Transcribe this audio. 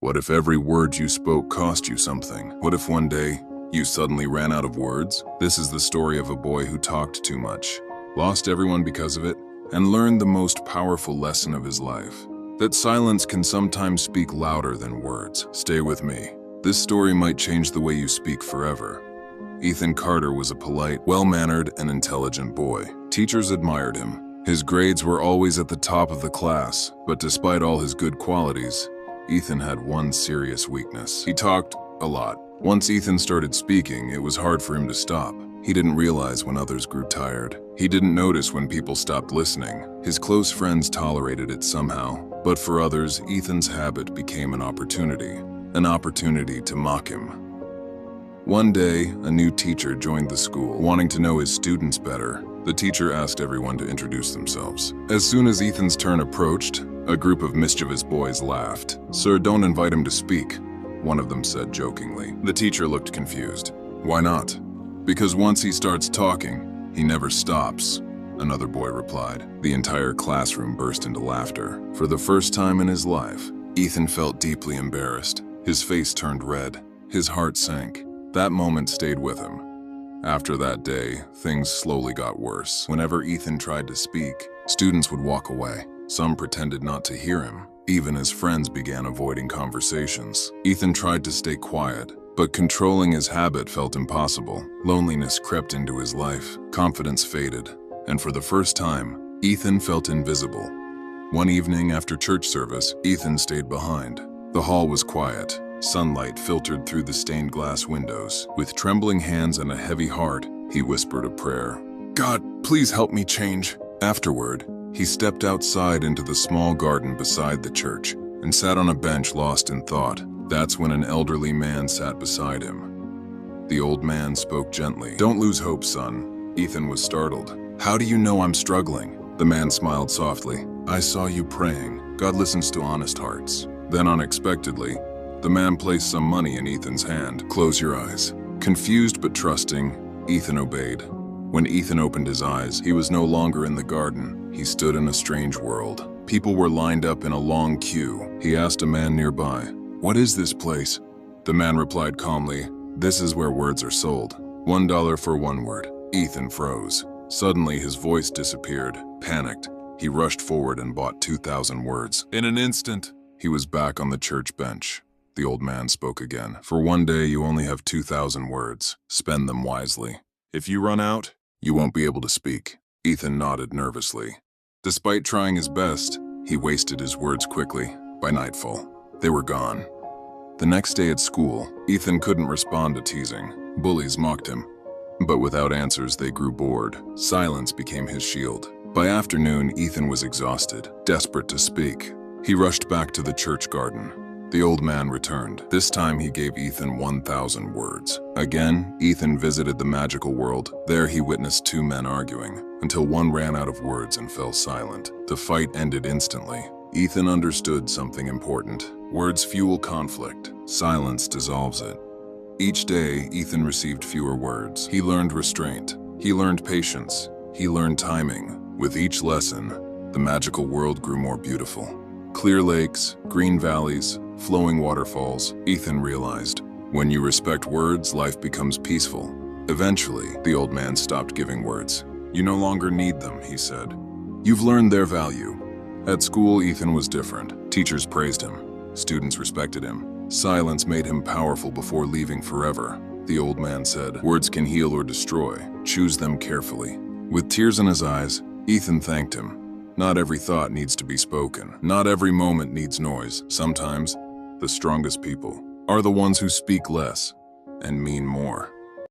What if every word you spoke cost you something? What if one day you suddenly ran out of words? This is the story of a boy who talked too much, lost everyone because of it, and learned the most powerful lesson of his life: that silence can sometimes speak louder than words. Stay with me. This story might change the way you speak forever. Ethan Carter was a polite, well-mannered, and intelligent boy. Teachers admired him. His grades were always at the top of the class, but despite all his good qualities, Ethan had one serious weakness. He talked a lot. Once Ethan started speaking, it was hard for him to stop. He didn't realize when others grew tired. He didn't notice when people stopped listening. His close friends tolerated it somehow, but for others, Ethan's habit became an opportunity to mock him. One day, a new teacher joined the school. Wanting to know his students better, the teacher asked everyone to introduce themselves. As soon as Ethan's turn approached, a group of mischievous boys laughed. "Sir, don't invite him to speak," one of them said jokingly. The teacher looked confused. "Why not?" "Because once he starts talking, he never stops," another boy replied. The entire classroom burst into laughter. For the first time in his life, Ethan felt deeply embarrassed. His face turned red. His heart sank. That moment stayed with him. After that day, things slowly got worse. Whenever Ethan tried to speak, students would walk away. Some pretended not to hear him. Even his friends began avoiding conversations. Ethan tried to stay quiet, but controlling his habit felt impossible. Loneliness crept into his life. Confidence faded. And for the first time, Ethan felt invisible. One evening after church service, Ethan stayed behind. The hall was quiet. Sunlight filtered through the stained glass windows. With trembling hands and a heavy heart, he whispered a prayer. "God, please help me change." Afterward, he stepped outside into the small garden beside the church and sat on a bench lost in thought. That's when an elderly man sat beside him. The old man spoke gently. "Don't lose hope, son." Ethan was startled. "How do you know I'm struggling?" The man smiled softly. "I saw you praying. God listens to honest hearts." Then unexpectedly, the man placed some money in Ethan's hand. "Close your eyes." Confused but trusting, Ethan obeyed. When Ethan opened his eyes, he was no longer in the garden. He stood in a strange world. People were lined up in a long queue. He asked a man nearby, "What is this place?" The man replied calmly, "This is where words are sold. $1 for one word." Ethan froze. Suddenly, his voice disappeared. Panicked, he rushed forward and bought 2,000 words. In an instant, he was back on the church bench. The old man spoke again. "For one day, you only have 2,000 words. Spend them wisely. If you run out, you won't be able to speak." Ethan nodded nervously. Despite trying his best, he wasted his words quickly. By nightfall, they were gone. The next day at school, Ethan couldn't respond to teasing. Bullies mocked him. But without answers, they grew bored. Silence became his shield. By afternoon, Ethan was exhausted, desperate to speak. He rushed back to the church garden. The old man returned. This time he gave Ethan 1,000 words. Again, Ethan visited the magical world. There he witnessed two men arguing, until one ran out of words and fell silent. The fight ended instantly. Ethan understood something important. Words fuel conflict. Silence dissolves it. Each day, Ethan received fewer words. He learned restraint. He learned patience. He learned timing. With each lesson, the magical world grew more beautiful. Clear lakes, green valleys, flowing waterfalls. Ethan realized, when you respect words, life becomes peaceful. Eventually, the old man stopped giving words. "You no longer need them," he said. "You've learned their value." At school, Ethan was different. Teachers praised him. Students respected him. Silence made him powerful before leaving forever. The old man said, "Words can heal or destroy. Choose them carefully." With tears in his eyes, Ethan thanked him. Not every thought needs to be spoken. Not every moment needs noise. Sometimes, the strongest people are the ones who speak less and mean more.